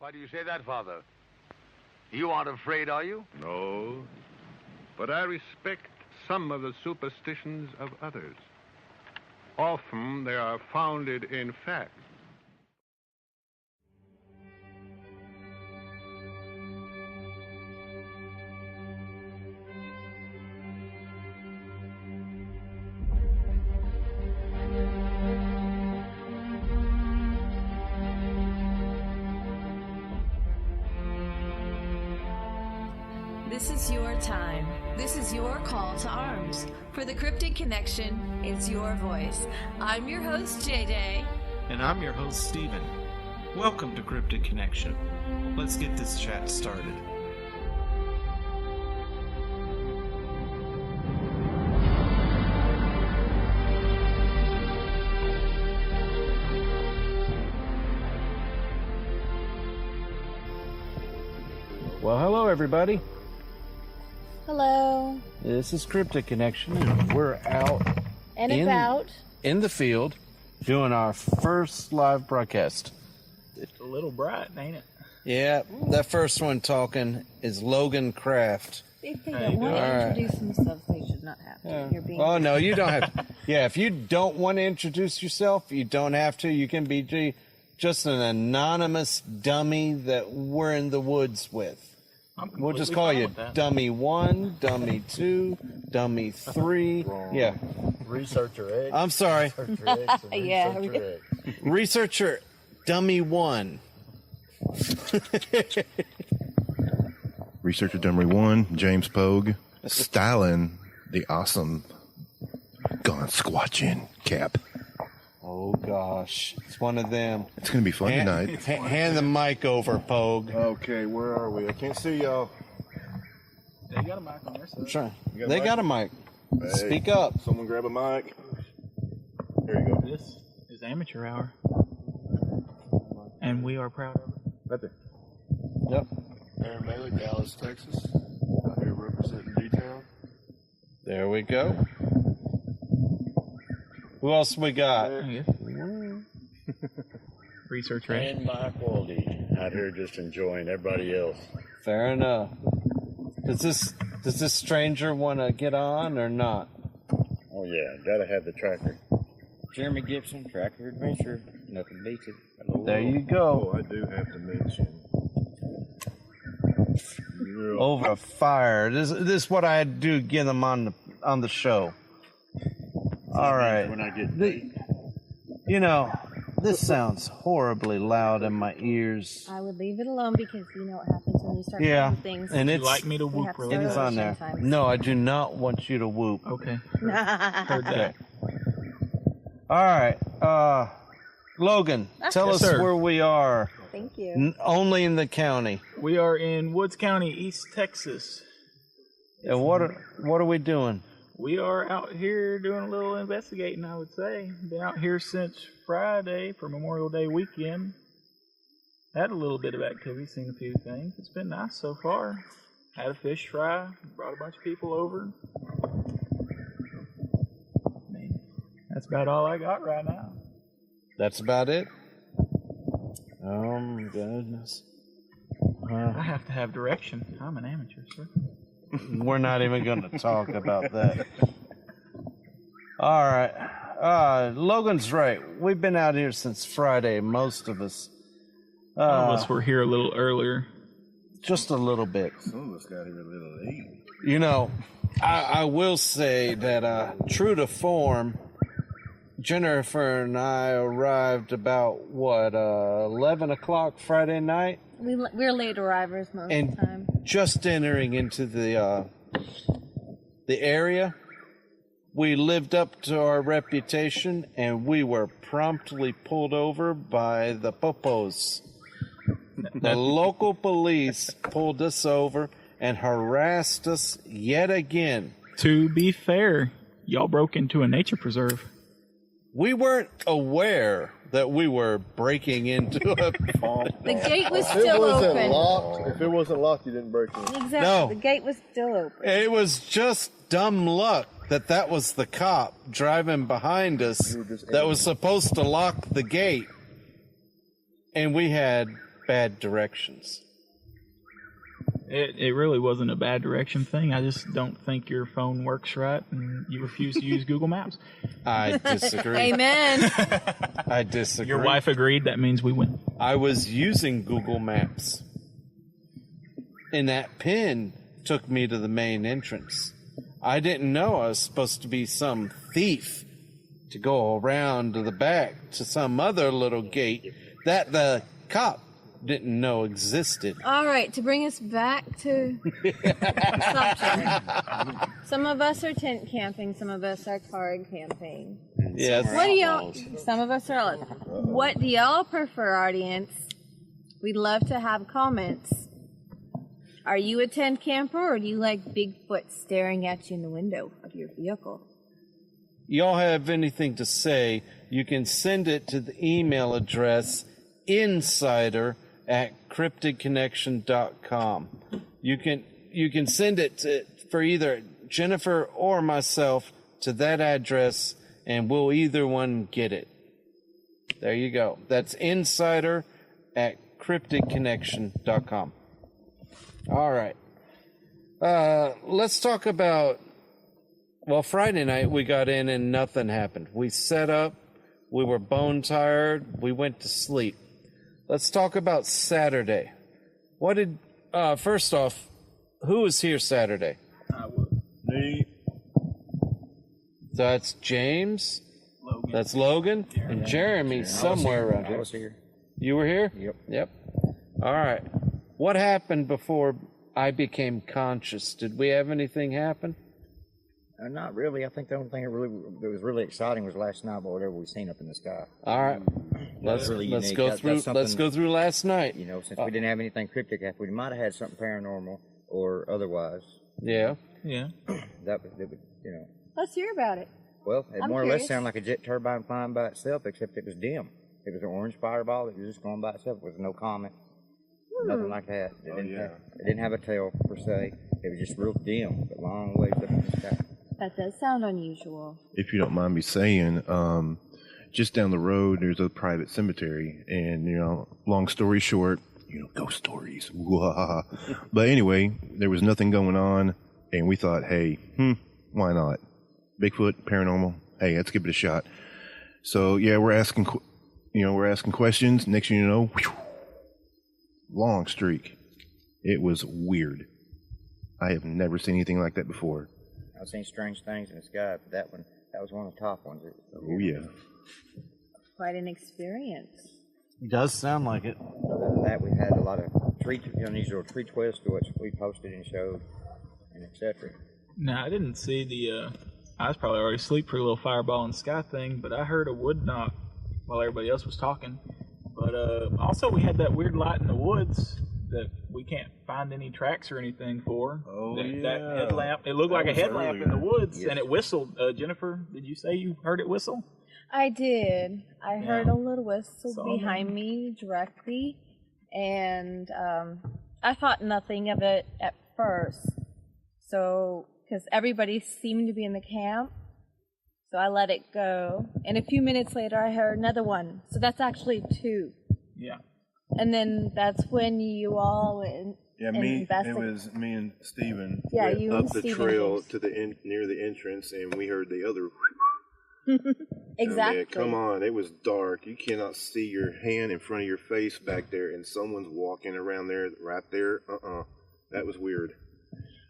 Why do you say that, Father? You aren't afraid, are you? No, but I respect some of the superstitions of others. Often they are founded in fact. This is your time. This is your call to arms. For the Cryptid Connection, it's your voice. I'm your host, JJ. And I'm your host, Steven. Welcome to Cryptid Connection. Let's get this chat started. Well, hello, everybody. Hello. This is Cryptid Connection, and we're out in the field doing our first live broadcast. It's a little bright, ain't it? Yeah, that first one talking is Logan Craft. If they don't want to introduce themselves, they should not have to. Yeah. You're being Oh, no, you don't have to. Yeah, if you don't want to introduce yourself, you don't have to. You can be just an anonymous dummy that we're in the woods with. We'll just call you Dummy 1, Dummy 2, Dummy 3. Yeah. Researcher X. I'm sorry. Researcher X and Yeah. Researcher X. Researcher Dummy 1. Researcher Dummy 1, James Pogue, styling the awesome Gone Squatching cap. Oh, gosh. It's one of them. It's going to be fun tonight. Hand the mic over, Pogue. Okay, where are we? I can't see y'all. They got a mic on their side. I'm trying. You got a They mic? got a mic. Hey, Speak up. Someone grab a mic. There you go. This is Amateur Hour. And we are proud of it. Right there. Yep. Aaron Bailey, Dallas, Texas. Out here representing D-Town. There we go. Who else we got? Researcher X. And Mike Waldie. Out here just enjoying everybody else. Fair enough. Does this stranger want to get on or not? Oh, yeah. Gotta have the tracker. Jeremiah Gibson, Tracker Adventure. Nothing beats it. Hello. There you go. Oh, I do have to mention. Over fire. This is what I do to get them on the show. All right. When I get This sounds horribly loud in my ears. I would leave it alone because you know what happens when you start Yeah, doing things. and Would it's you like me to We whoop have to real it quick? is on there. Sometimes. No, I do not want you to whoop. Okay. Heard that. All right. Logan, tell us sir. where we are. Thank you. Only in the county. We are in Woods County, East Texas. And what are we doing? We are out here doing a little investigating, I would say. Been out here since Friday for Memorial Day weekend. Had a little bit of activity, seen a few things. It's been nice so far. Had a fish fry, brought a bunch of people over. Man, that's about all I got right now. That's about it? Oh, my goodness. I have to have direction. I'm an amateur, sir. We're not even going to talk about that. All right. Logan's right. We've been out here since Friday, most of us. Some of us were here a little earlier. Just a little bit. Some of us got here a little late. You know, I will say that true to form, Jennifer and I arrived about, 11 o'clock Friday night? We're late arrivers most of the time. Just entering into the area, we lived up to our reputation, and we were promptly pulled over by the popos. The local police pulled us over and harassed us yet again. To be fair, y'all broke into a nature preserve. We weren't aware that we were breaking into a... The gate was If it still wasn't open. locked, if it wasn't locked, you didn't break in. Exactly. No. The gate was still open. It was just dumb luck that was the cop driving behind us that was supposed to lock the gate. And we had bad directions. It really wasn't a bad direction thing. I just don't think your phone works right, and you refuse to use Google Maps. I disagree. Amen. I disagree. Your wife agreed. That means we win. I was using Google Maps, and that pin took me to the main entrance. I didn't know I was supposed to be some thief to go around to the back to some other little gate that the cop didn't know existed. All right, to bring us back to the subject. Some of us are tent camping, some of us are card camping. Yes. What do y'all? Some of us are outlaws. What do y'all prefer, audience? We'd love to have comments. Are you a tent camper, or do you like Bigfoot staring at you in the window of your vehicle? Y'all have anything to say, you can send it to the email address insider@cryptidconnection.com. You can send it for either Jennifer or myself to that address, and we'll either one get it. There you go. That's insider@cryptidconnection.com. All right. Let's talk about, well, Friday night we got in and nothing happened. We set up, we were bone tired, we went to sleep. Let's talk about Saturday. What did, first off, who was here Saturday? I would. Me. That's James. Logan. That's Logan. And Jeremy somewhere around I here. was here. You were here? Yep. All right. What happened before I became conscious? Did we have anything happen? Not really. I think the only thing that was really exciting was last night, but whatever we seen up in the sky. All right. Let's really let's unique. go That's through. something- Let's go through last night. You know, since we didn't have anything cryptic happen, we might have had something paranormal or otherwise. Yeah. Yeah. That would, you know. Let's hear about it. Well, it I'm more or less curious. sounded like a jet turbine flying by itself, except it was dim. It was an orange fireball that was just going by itself. There was no comet, nothing like that. It didn't have a tail, per se. It was just real dim, but long ways up in the sky. That does sound unusual. If you don't mind me saying, just down the road, there's a private cemetery. And, you know, long story short, you know, ghost stories. Wah. But anyway, there was nothing going on. And we thought, hey, why not? Bigfoot, paranormal. Hey, let's give it a shot. So, yeah, we're asking questions. Next thing you know, whew, long streak. It was weird. I have never seen anything like that before. I've seen strange things in the sky, but that was one of the top ones. Oh, yeah. Quite an experience. It does sound like it. Other than that, we had a lot of unusual tree twists, which we posted and showed, and etc. No, I didn't see the. I was probably already asleep for a little fireball in the sky thing, but I heard a wood knock while everybody else was talking. But also, we had that weird light in the woods that we can't find any tracks or anything for. Oh, That headlamp. It looked like a headlamp in the woods, and it whistled. Jennifer, did you say you heard it whistle? I did. I heard a little whistle Saw behind me directly, and I thought nothing of it at first. So, because everybody seemed to be in the camp, so I let it go. And a few minutes later, I heard another one. So that's actually two. Yeah. And then that's when you all went. Yeah, it was me and Steven Yeah, went you up and the Steven trail was- to the near the entrance, and we heard the other. Exactly. Man, come on, it was dark. You cannot see your hand in front of your face back there, and someone's walking around there, right there. That was weird.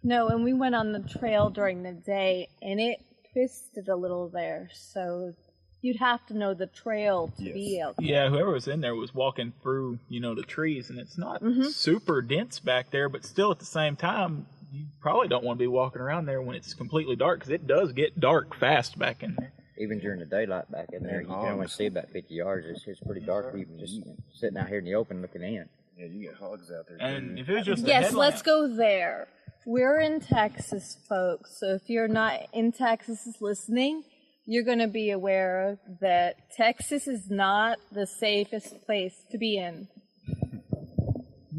No, and we went on the trail during the day, and it twisted a little there, so you'd have to know the trail to be out there. Yeah, whoever was in there was walking through, the trees, and it's not super dense back there, but still at the same time, you probably don't want to be walking around there when it's completely dark, because it does get dark fast back in there. Even during the daylight back in there, you can only see about 50 yards. It's pretty dark, even just sitting out here in the open looking in. Yeah, you get hogs out there. And if it was just Yes, let's go there. We're in Texas, folks, so if you're not in Texas listening, you're going to be aware that Texas is not the safest place to be in.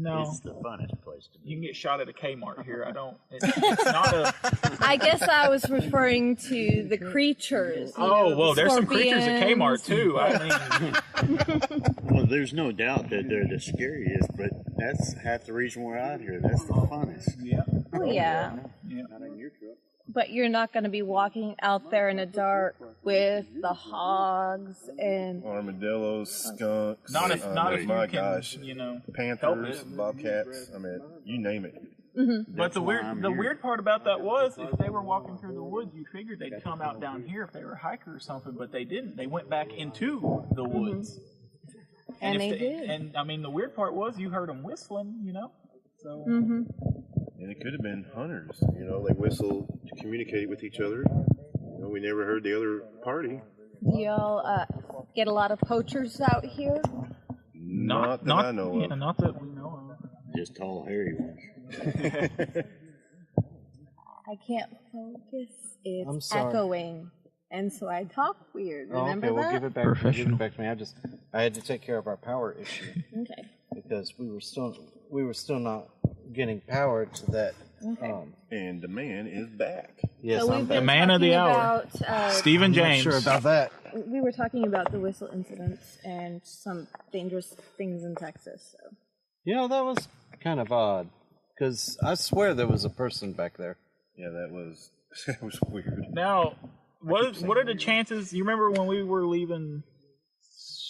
No. It's the funnest place to be. You can get shot at a Kmart here. It's not a... I guess I was referring to the creatures. There's some creatures at Kmart, too. Well, there's no doubt that they're the scariest, but that's half the reason we're out here. That's the funnest. Yeah. Oh, yeah. Not in your truck. But you're not going to be walking out there in the dark with the hogs and armadillos, skunks. Not if my you can, gosh, panthers, bobcats. I mean, you name it. Mm-hmm. But the weird part about that was, if they were walking through the woods, you figured they'd come out down here if they were a hiker or something, but they didn't. They went back into the woods. Mm-hmm. And they did. And I mean, the weird part was you heard them whistling, So. Mm-hmm. And it could have been hunters. They whistle to communicate with each other. We never heard the other party. Do y'all get a lot of poachers out here? Not that I know of. Not that we know of. Just tall, hairy ones. I can't focus. I'm It's sorry. echoing. And so I talk weird. Remember okay, that? we'll give it back. Professional. Give it back to me. I had to take care of our power issue Okay. because we were still not getting power to that. Okay. And the man is back. Yes, So I'm we've back. been man of the talking hour. about, Stephen I'm not James. sure about that. we were talking about the whistle incidents and some dangerous things in Texas. So. That was kind of odd because I swear there was a person back there. Yeah, that was weird. Now, what are the chances? You remember when we were leaving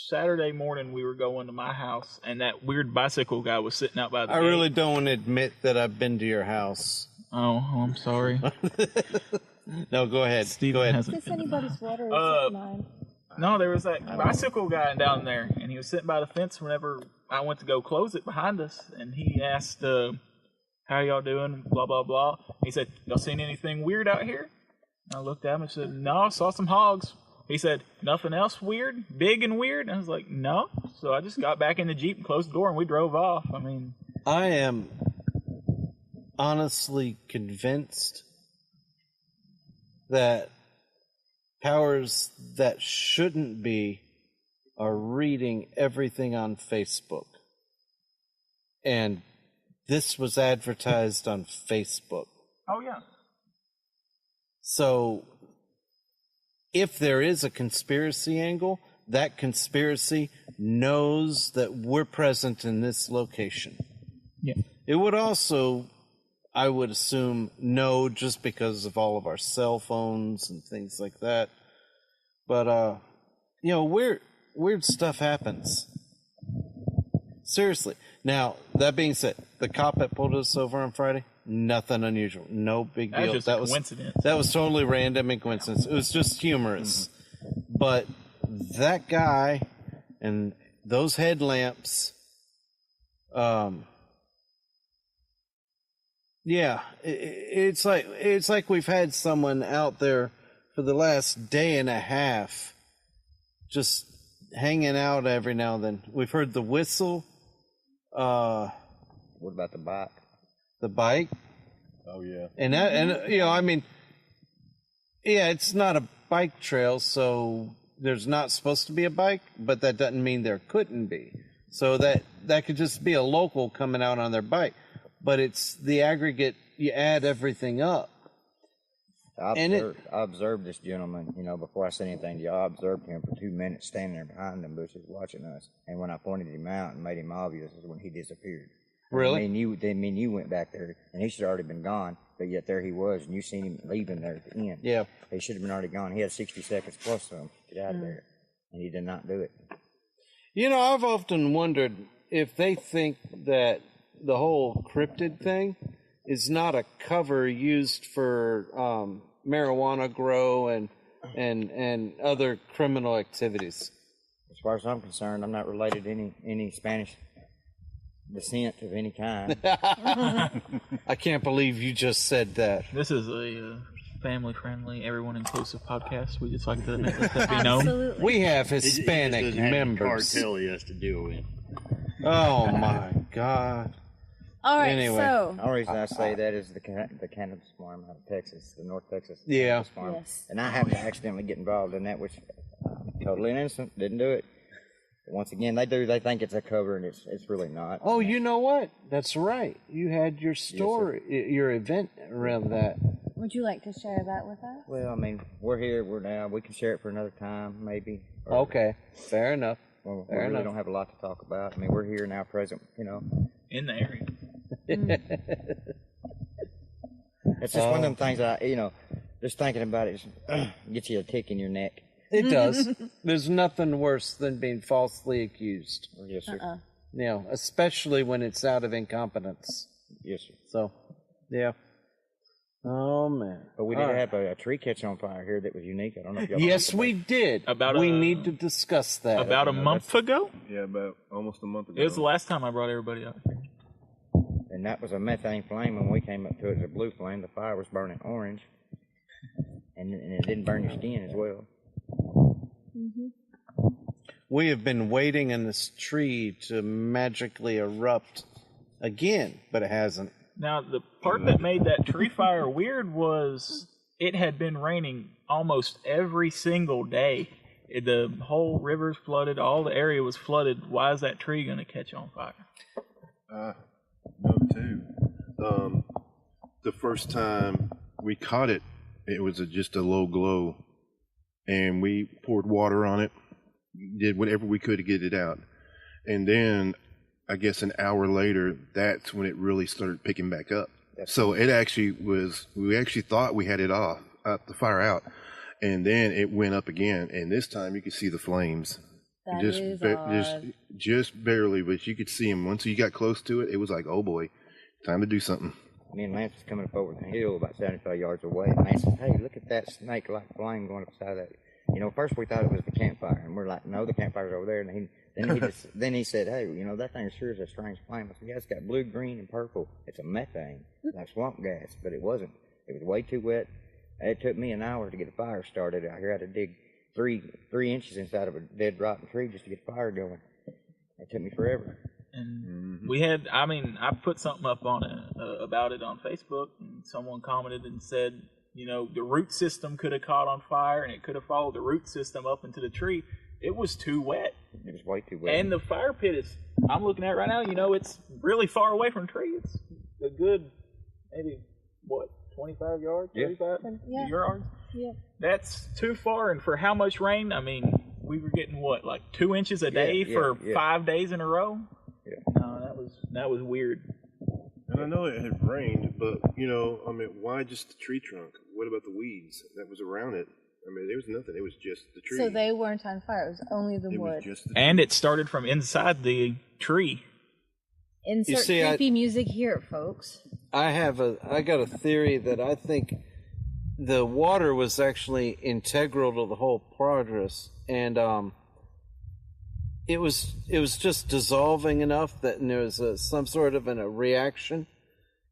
Saturday morning, we were going to my house, and that weird bicycle guy was sitting out by the I gate. really don't admit that I've been to your house. Oh, I'm sorry. No, go ahead. Steven Go ahead. hasn't. Is this anybody's water or is it mine? No, there was that bicycle guy down there, and he was sitting by the fence whenever I went to go close it behind us, and he asked, how y'all doing, blah, blah, blah. He said, y'all seen anything weird out here? And I looked at him and said, no, I saw some hogs. He said, nothing else weird, big and weird? And I was like, no. So I just got back in the Jeep and closed the door, and we drove off. I mean... I am honestly convinced that powers that shouldn't be are reading everything on Facebook. And this was advertised on Facebook. Oh, yeah. So if there is a conspiracy angle, that conspiracy knows that we're present in this location. Yeah. It would also, I would assume, know just because of all of our cell phones and things like that. But, weird stuff happens. Seriously. Now, that being said, the cop that pulled us over on Friday, nothing unusual. No big deal. That's just coincidence. That was totally random and coincidence. It was just humorous. Mm-hmm. But that guy and those headlamps, it's like we've had someone out there for the last day and a half just hanging out every now and then. We've heard the whistle. What about the bike? The bike? Oh, yeah. It's not a bike trail, so there's not supposed to be a bike, but that doesn't mean there couldn't be. So that could just be a local coming out on their bike. But it's the aggregate, you add everything up. I observed this gentleman, before I said anything to y'all. I observed him for 2 minutes standing there behind them bushes watching us. And when I pointed him out and made him obvious is when he disappeared. Really? You went back there, and he should have already been gone, but yet there he was, and you seen him leaving there at the end. Yeah. He should have been already gone. He had 60 seconds plus to him to get out of there, and he did not do it. I've often wondered if they think that the whole cryptid thing is not a cover used for marijuana grow and other criminal activities. As far as I'm concerned, I'm not related to any Spanish descent of any kind. I can't believe you just said that. This is a family-friendly, everyone-inclusive podcast. We just like to let that be known. Absolutely. We have Hispanic He just doesn't have the members. cartel he has to deal with. Oh my God! All right, Anyway. so The only reason I say that is the cannabis farm out of Texas, the North Texas Yeah. cannabis farm. Yes. And I happened to accidentally get involved in that, which totally innocent, didn't do it. Once again, they think it's a cover, and it's really not. Oh, you know what? That's right. You had your story, your event around that. Would you like to share that with us? Well, I mean, we're here. We're now. We can share it for another time, maybe. Or, Okay, fair enough. Well, we Fair really enough. don't have a lot to talk about. I mean, we're here now, present. You know, In the area. it's just one of them things that just thinking about it gets you a tick in your neck. It does. There's nothing worse than being falsely accused. Yes, sir. You know, especially when it's out of incompetence. Yes, sir. So, yeah. Oh, man. But we did have a tree catch on fire here that was unique. I don't know if y'all. Yes, we did. We need to discuss that. About a month ago? Yeah, about almost a month ago. It was the last time I brought everybody out here. And that was a methane flame. When we came up to it, it was a blue flame. The fire was burning orange, and it didn't burn your skin as well. We have been waiting in this tree to magically erupt again, but it hasn't. Now, the part that made that tree fire weird was it had been raining almost every single day. The whole river's flooded. All the area was flooded. Why is that tree going to catch on fire? No, too. The first time we caught it, it was just a low glow, and we poured water on it, did whatever we could to get it out, and then I guess an hour later, that's when it really started picking back up. So it actually was. We actually thought we had it the fire out, and then it went up again, and this time you could see the flames. That is odd. Just barely, but you could see them. Once you got close to it, it was like, oh boy, time to do something. Me and Lance was coming up over the hill about 75 yards away, and Lance said, "Hey, look at that snake-like flame going up the side of that." First we thought it was the campfire, and we're like, "No, the campfire's over there." And then he said, "Hey, that thing sure is a strange flame." I said, "Yeah, it's got blue, green, and purple. It's a methane, like swamp gas, but it wasn't. It was way too wet. It took me an hour to get a fire started out here. I had to dig 3 inches inside of a dead rotten tree just to get a fire going. It took me forever." And we had, I put something up on it about it on Facebook, and someone commented and said, the root system could have caught on fire, and it could have followed the root system up into the tree. It was too wet. It was way too wet. And the fire pit is, I'm looking at it right now, it's really far away from the tree. It's a good, maybe, 25 yards, 35 yards? Yeah. That's too far, and for how much rain? We were getting 2 inches a day for 5 days in a row? Yeah. No, that was weird. And I know it had rained, but why just the tree trunk? What about the weeds that was around it? There was nothing. It was just the tree. So they weren't on fire. It was only the wood. Was just the And tree. it started from inside the tree. Insert creepy music here, folks. I got a theory that I think the water was actually integral to the whole progress, and it was just dissolving enough that there was some sort of a reaction,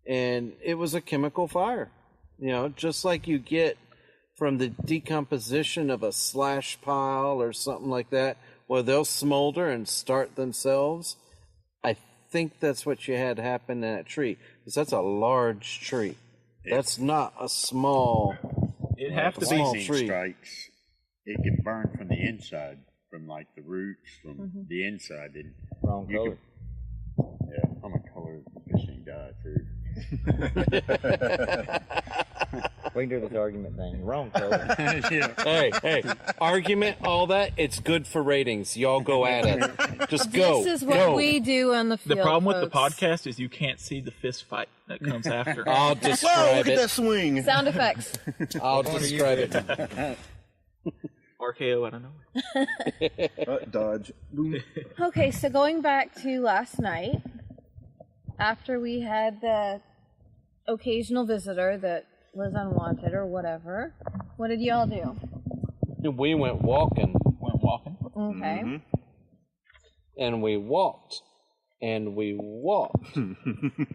and it was a chemical fire, just like you get from the decomposition of a slash pile or something like that, where they'll smolder and start themselves. I think that's what you had happen in that tree, because that's a large tree. That's not a small. It have to be small Lightning tree. strikes. It can burn from the inside, from like the roots, from the inside. And Wrong color. Yeah, I'm a color fishing guy too. We can do this argument thing. Wrong color. Yeah. Hey, argument, all that, it's good for ratings. Y'all go at it. Just go. This is what we do on the field. The problem with the folks. podcast is you can't see the fist fight that comes after. I'll Whoa, describe look at that it. swing! Sound effects. I'll describe it. RKO, I don't know. Dodge. Boom. Okay, so going back to last night, after we had the occasional visitor that was unwanted or whatever, what did y'all do? We went walking. Okay. And we walked. And we walked. And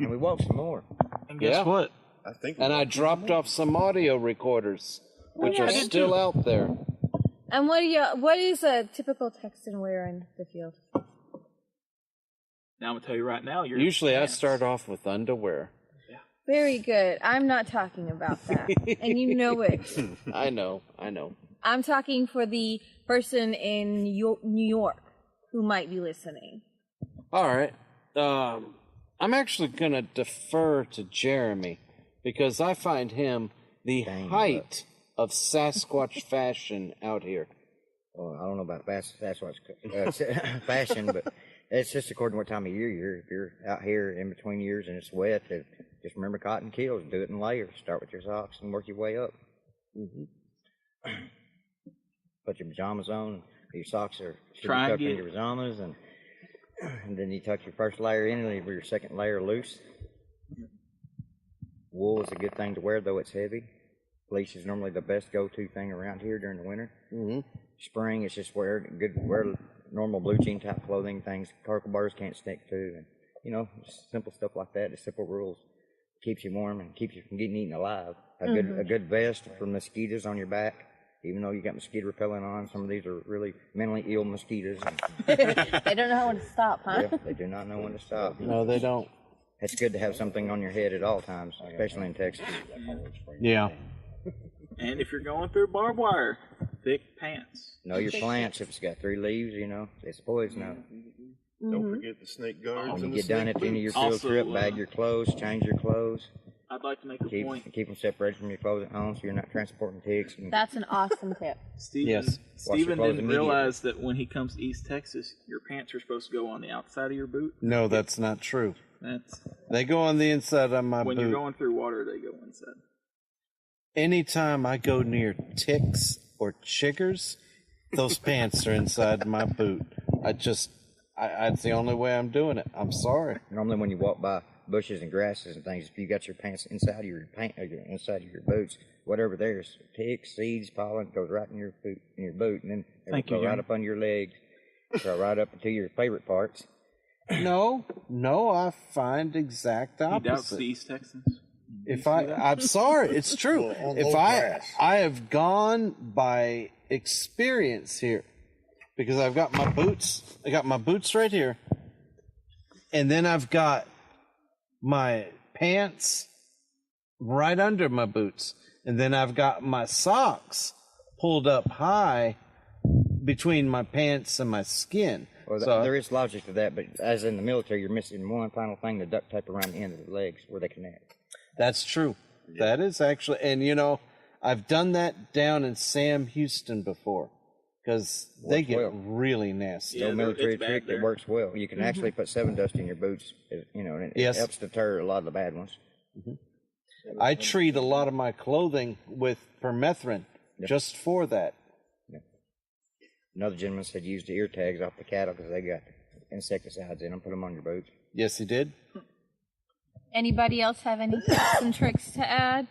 we walked some more. And guess what? I think. And I dropped off some audio recorders, which are still out there. And what is a typical Texan wear in the field? Now I'm gonna tell you right now. Usually I start off with underwear. Very good. I'm not talking about that. And you know it. I know. I'm talking for the person in New York who might be listening. All right. I'm actually going to defer to Jeremy because I find him the height of Sasquatch fashion out here. Well, I don't know about Sasquatch fashion, but it's just according to what time of year you're. If you're out here in between years and it's wet, just remember cotton kills. Do it in layers. Start with your socks and work your way up. Mm-hmm. Put your pajamas on. Your socks should be tucked in your pajamas, and then you tuck your first layer in and leave your second layer loose. Wool is a good thing to wear, though it's heavy. Fleece is normally the best go-to thing around here during the winter. Mm-hmm. Spring, it's just wear normal blue jean type clothing, things cockle burrs can't stick to, and just simple stuff like that. Just simple rules keeps you warm and keeps you from getting eaten alive. A good vest for mosquitoes on your back, even though you got mosquito repellent on. Some of these are really mentally ill mosquitoes. They don't know when to stop, huh? Yeah, they do not know when to stop. No, they don't. It's good to have something on your head at all times, especially in Texas. Yeah. And if you're going through barbed wire, thick pants. Know your plants. If it's got 3 leaves, it's poison. Don't forget the snake guards. When you get done at the end of your field trip, bag your clothes, change your clothes. I'd like to make a point. Keep them separated from your clothes at home so you're not transporting ticks. That's an awesome tip. Steven didn't realize that when he comes to East Texas, your pants are supposed to go on the outside of your boot. No, that's not true. They go on the inside of my boot. When you're going through water, they go inside. Anytime I go near ticks or chiggers, those pants are inside my boot. It's the only way I'm doing it. I'm sorry. Normally when you walk by bushes and grasses and things, if you got your pants inside of your boots, whatever there's ticks, seeds, pollen goes right in your boot, and then it will go right up on your legs, go right up into your favorite parts. No, I find exact opposite. He doubts the East Texans. I'm sorry, it's true. I have gone by experience here because I've got my boots. I got my boots right here, and then I've got my pants right under my boots, and then I've got my socks pulled up high between my pants and my skin. Well, there is logic to that, but as in the military, you're missing one final thing: the duct tape around the end of the legs where they connect. That's true. Yeah. That is actually, and I've done that down in Sam Houston before because they get really nasty. No military trick that works well. You can actually put 7 dust in your boots, and it helps deter a lot of the bad ones. Mm-hmm. I treat a lot of my clothing with permethrin just for that. Yeah. Another gentleman said use the ear tags off the cattle because they got insecticides in them. Put them on your boots. Yes, he did. Anybody else have any tips and tricks to add?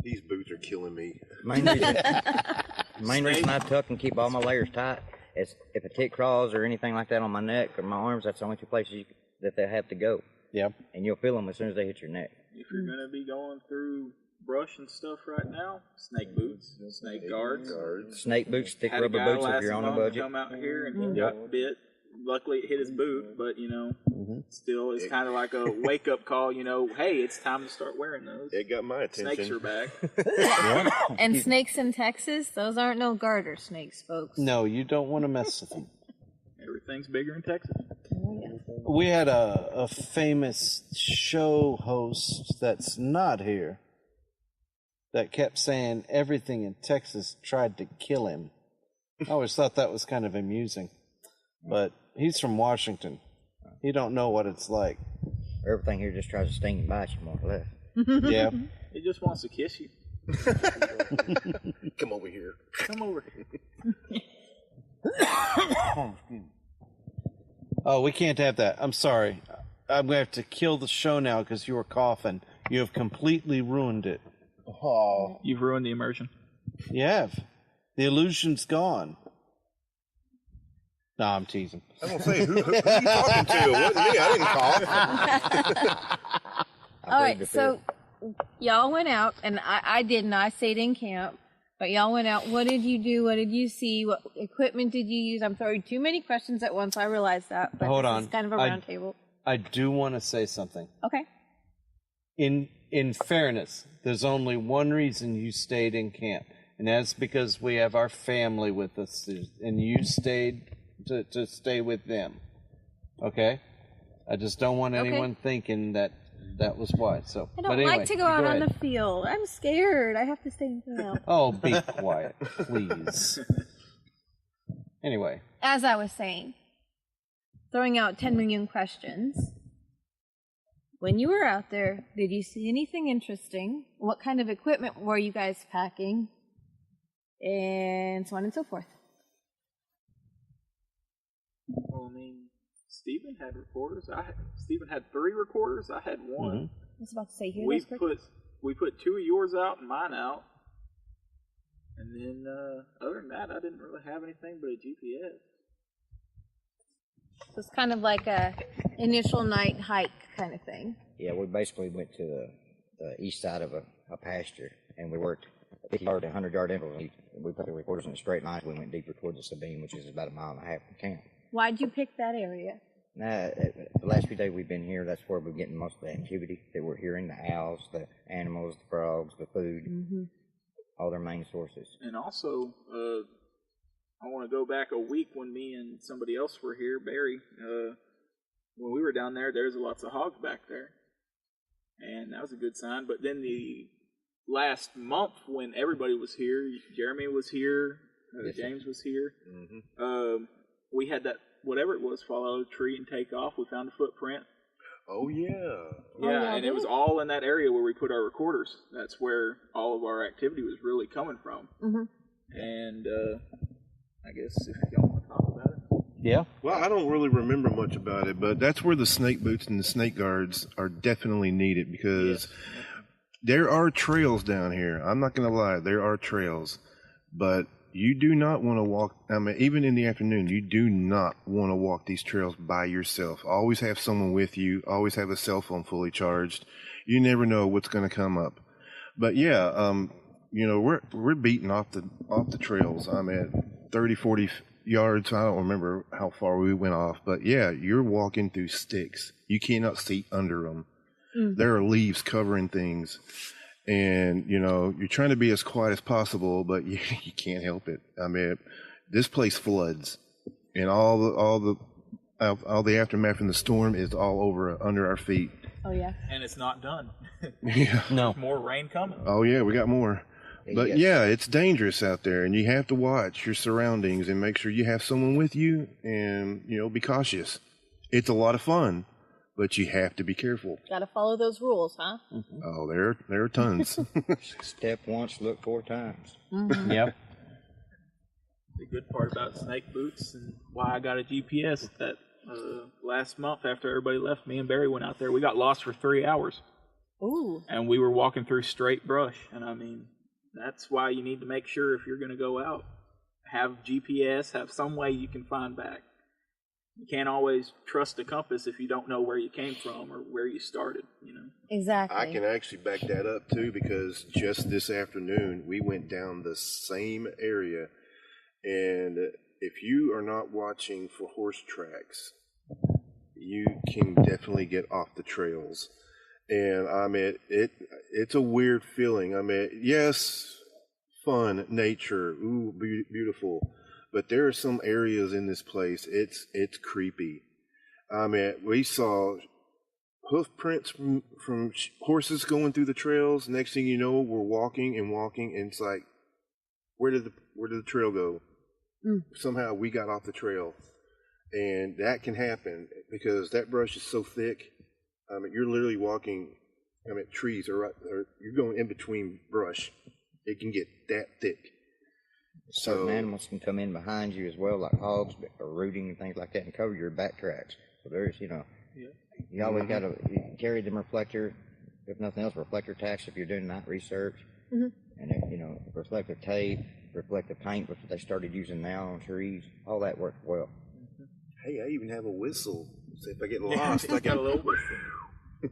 These boots are killing me. Main reason I tuck and keep all my layers tight is if a tick crawls or anything like that on my neck or my arms, that's the only 2 places that they have to go. Yep. And you'll feel them as soon as they hit your neck. If you're going to be going through brush and stuff right now, snake boots, snake guards. Snake boots, thick rubber boots if you're on a budget. Come out here and he got bit. Luckily, it hit his boot, but, still, it's kind of like a wake-up call, hey, it's time to start wearing those. It got my attention. Snakes are back. And snakes in Texas, those aren't no garter snakes, folks. No, you don't want to mess with them. Everything's bigger in Texas. Oh, yeah. We had a famous show host that's not here that kept saying everything in Texas tried to kill him. I always thought that was kind of amusing. But he's from Washington. He don't know what it's like. Everything here just tries to sting and bite you more or less. Yeah. He just wants to kiss you. Come over here. Come over here. Oh, we can't have that. I'm sorry. I'm going to have to kill the show now because you were coughing. You have completely ruined it. Oh. You've ruined the immersion. You have. The illusion's gone. No, I'm teasing. I'm going to say, who are you talking to? It wasn't me. I didn't cough. All right, so y'all went out, and I didn't. I stayed in camp. But y'all went out. What did you do? What did you see? What equipment did you use? I'm throwing too many questions at once. I realize that. But hold on. It's kind of a round table. I do want to say something. Okay. In fairness, there's only one reason you stayed in camp, And that's because we have our family with us, and you stayed to stay with them. Okay? I just don't want anyone thinking that was why. So, I don't like to go out on the field. I'm scared. I have to stay in the house. Oh, be quiet, please. Anyway. As I was saying, throwing out 10 million questions. When you were out there, did you see anything interesting? What kind of equipment were you guys packing? And so on and so forth. Well, I mean, Stephen had recorders. Stephen had 3 recorders. I had 1. I was about to say, here we put 2 of yours out and mine out. And then, other than that, I didn't really have anything but a GPS. So it's kind of like a initial night hike kind of thing. Yeah, we basically went to the east side of a pasture, and we worked 50-yard to 100-yard intervals. We put the recorders in a straight line. We went deeper towards the Sabine, which is about a mile and a half from camp. Why'd you pick that area? The last few days we've been here, that's where we're getting most of the activity that we're hearing, the owls, the animals, the frogs, the food, all their main sources. And also, I want to go back a week when me and somebody else were here, Barry. When we were down there, there's lots of hogs back there. And that was a good sign. But then the last month when everybody was here, Jeremy was here, James was here, we had that, whatever it was, fall out of the tree and take off. We found a footprint. Oh, yeah. Yeah, and it was all in that area where we put our recorders. That's where all of our activity was really coming from. And I guess if y'all want to talk about it. Yeah. Well, I don't really remember much about it, but that's where the snake boots and the snake guards are definitely needed because there are trails down here. I'm not going to lie, there are trails, but you do not want to walk, I mean, even in the afternoon, you do not want to walk these trails by yourself. Always have someone with you. Always have a cell phone fully charged. You never know what's going to come up. But yeah, you know, we're beating off the trails. I'm at 30, 40 yards. I don't remember how far we went off, but yeah, you're walking through sticks. You cannot see under them. There are leaves covering things. And, you know, you're trying to be as quiet as possible, but you can't help it. I mean, this place floods, and all the aftermath from the storm is all over under our feet. Oh, yeah. And it's not done. Yeah. No. There's more rain coming. Oh, yeah, we got more. But yeah, it's dangerous out there, and you have to watch your surroundings and make sure you have someone with you and, you know, be cautious. It's a lot of fun. But you have to be careful. Got to follow those rules, huh? Oh, there are tons. Step once, look 4 times. Yep. The good part about snake boots and why I got a GPS that last month after everybody left, me and Barry went out there. We got lost for 3 hours. Ooh. And we were walking through straight brush. And I mean, that's why you need to make sure if you're going to go out, have GPS, have some way you can find back. You can't always trust a compass if you don't know where you came from or where you started, you know. Exactly. I can actually back that up, too, because just this afternoon, we went down the same area. And if you are not watching for horse tracks, you can definitely get off the trails. And, I mean, it's a weird feeling. I mean, yes, fun, nature, ooh, beautiful. But there are some areas in this place, it's creepy. I mean, we saw hoof prints from horses going through the trails. Next thing you know, we're walking, and it's like, where did the trail go? Somehow we got off the trail. And that can happen because that brush is so thick. I mean, you're literally walking, I mean, trees or you're going in between brush. It can get that thick. Certain animals can come in behind you as well, like hogs or rooting and things like that, and cover your back tracks. So there's, you know, you always got to carry them reflector, if nothing else, reflector tacks if you're doing night research. And, you know, reflective tape, reflective paint, which they started using now on trees. All that works well. Hey, I even have a whistle. So if I get lost, I got a little whistle.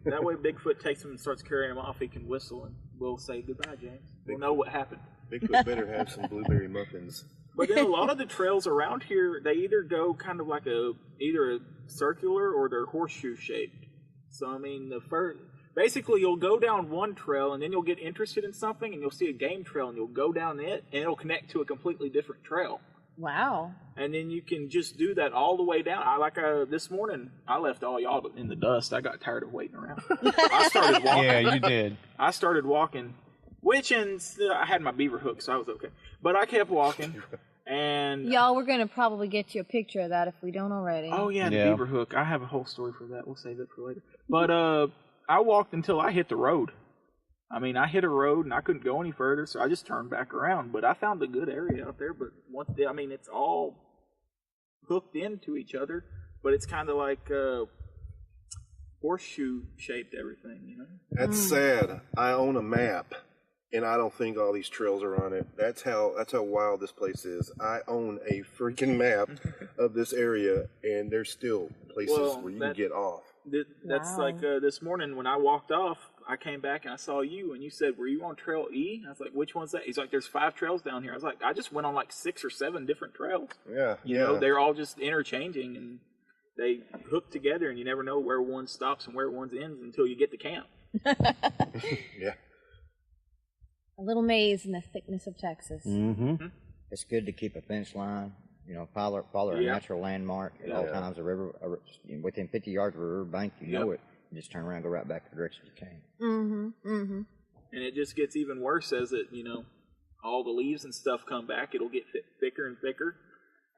That way Bigfoot takes him and starts carrying him off, he can whistle, and we'll say goodbye, James. We'll know what happened. Bigfoot better have some blueberry muffins. But then a lot of the trails around here, they either go kind of like either a circular or they're horseshoe shaped. So I mean, the basically you'll go down one trail and then you'll get interested in something and you'll see a game trail and you'll go down it and it'll connect to a completely different trail. Wow. And then you can just do that all the way down. This morning, I left all y'all in the dust. I got tired of waiting around. I started walking. Yeah, you did. I started walking, I had my beaver hook, so I was okay. But I kept walking, and Y'all, we're going to probably get you a picture of that if we don't already. oh yeah, the Yeah. beaver hook. I have a whole story for that. We'll save it for later. But I walked until I hit the road. I mean, I hit a road and I couldn't go any further, so I just turned back around. But I found a good area out there. But it's all hooked into each other, but it's kind of like horseshoe shaped everything, you know. That's sad. I own a map, and I don't think all these trails are on it. That's how wild this place is. I own a freaking map of this area, and there's still places where you can get off. That's like this morning when I walked off, I came back and I saw you, and you said, "Were you on Trail E?" I was like, "Which one's that?" He's like, "There's 5 trails down here." I was like, "I just went on like 6 or 7 different trails." Yeah, You know, they're all just interchanging, and they hook together, and you never know where one stops and where one ends until you get to camp. Yeah. A little maze in the thickness of Texas. Mm-hmm. It's good to keep a fence line. You know, follow a natural landmark at all times. A river, within 50 yards of a river bank, you know it. You just turn around, and go right back the direction you came. Mm-hmm. Mm-hmm. And it just gets even worse as it, all the leaves and stuff come back. It'll get thicker and thicker.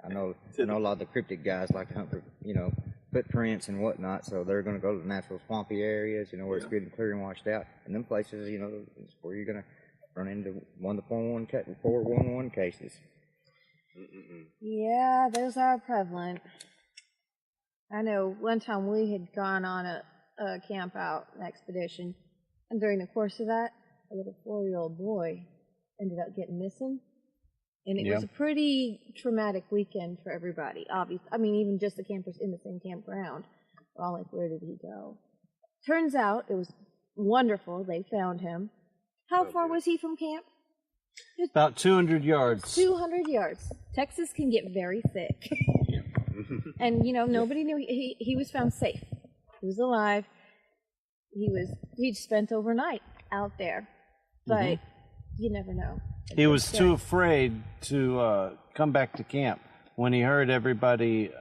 I know a lot of the cryptid guys like to hunt for, footprints and whatnot, so they're going to go to the natural swampy areas, where it's good and clear and washed out. And them places, is where you're going to run into 411 cases. Yeah, those are prevalent. I know one time we had gone on a camp out, an expedition, and during the course of that, a little 4-year-old boy ended up getting missing. And it was a pretty traumatic weekend for everybody, obviously. I mean, even just the campers in the same campground. We're all like, where did he go? Turns out it was wonderful. They found him. How far was he from camp? About 200 yards. 200 yards. Texas can get very thick. And, nobody knew. He was found safe. He was alive. He'd spent overnight out there. But you never know. He was too afraid to come back to camp when he heard everybody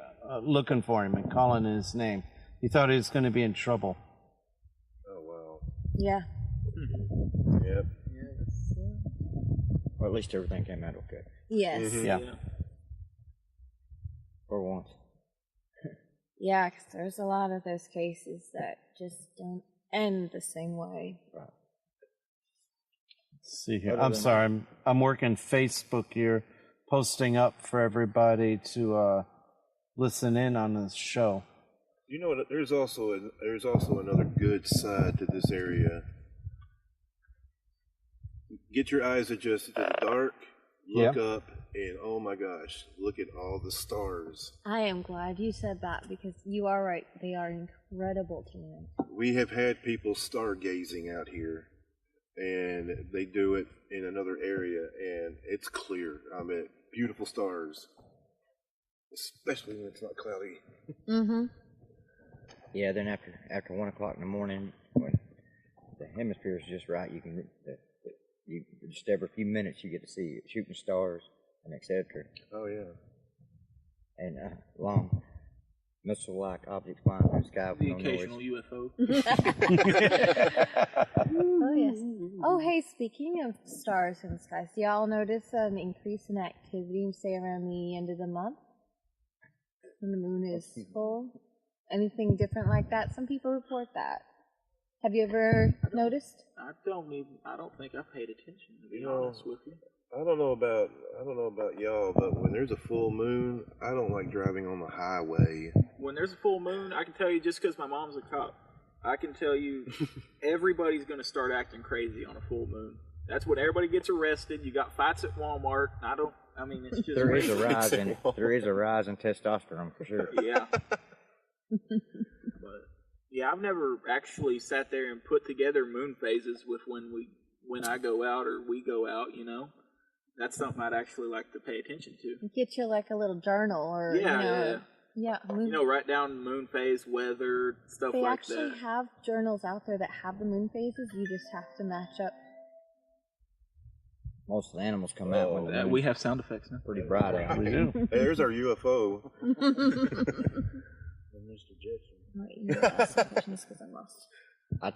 looking for him and calling his name. He thought he was going to be in trouble. Oh, wow. Yeah. Yep. Or at least everything came out okay. Yes. Yeah. For once. Yeah, 'cause there's a lot of those cases that just don't end the same way. Right. Let's see here. I'm sorry. I'm working Facebook here, posting up for everybody to listen in on this show. You know what? There's also another good side to this area. Get your eyes adjusted to the dark. Look up, and oh my gosh, look at all the stars. I am glad you said that because you are right. They are incredible tonight. We have had people stargazing out here, and they do it in another area, and it's clear. I mean, beautiful stars, especially when it's not cloudy. Mm-hmm. Yeah, then after 1 o'clock in the morning, when the hemisphere is just right, you can just every few minutes you get to see shooting stars and etc. Oh yeah. And long missile-like objects flying through the sky with The no occasional noise. UFO. Oh yes. Oh hey, speaking of stars in the skies, do y'all notice an increase in activity, say around the end of the month when the moon is full? Anything different like that? Some people report that. Have you ever noticed? I don't think I paid attention, to be honest with you. I don't know about y'all, but when there's a full moon, I don't like driving on the highway. When there's a full moon, I can tell you, just because my mom's a cop, I can tell you everybody's going to start acting crazy on a full moon. That's when everybody gets arrested. You got fights at Walmart. It's just There is a rise in testosterone for sure. Yeah. But yeah, I've never actually sat there and put together moon phases with when I go out or we go out, That's something I'd actually like to pay attention to. Get you like a little journal or Yeah, You know, write down moon phase, weather, stuff they like actually that. have journals out there that have the moon phases. You just have to match up. Most of the animals come out when the moon's We have sound effects now. pretty bright out. We do. Hey, there's our UFO. Mr. Gibson. Wait, you ask some questions because I'm lost. I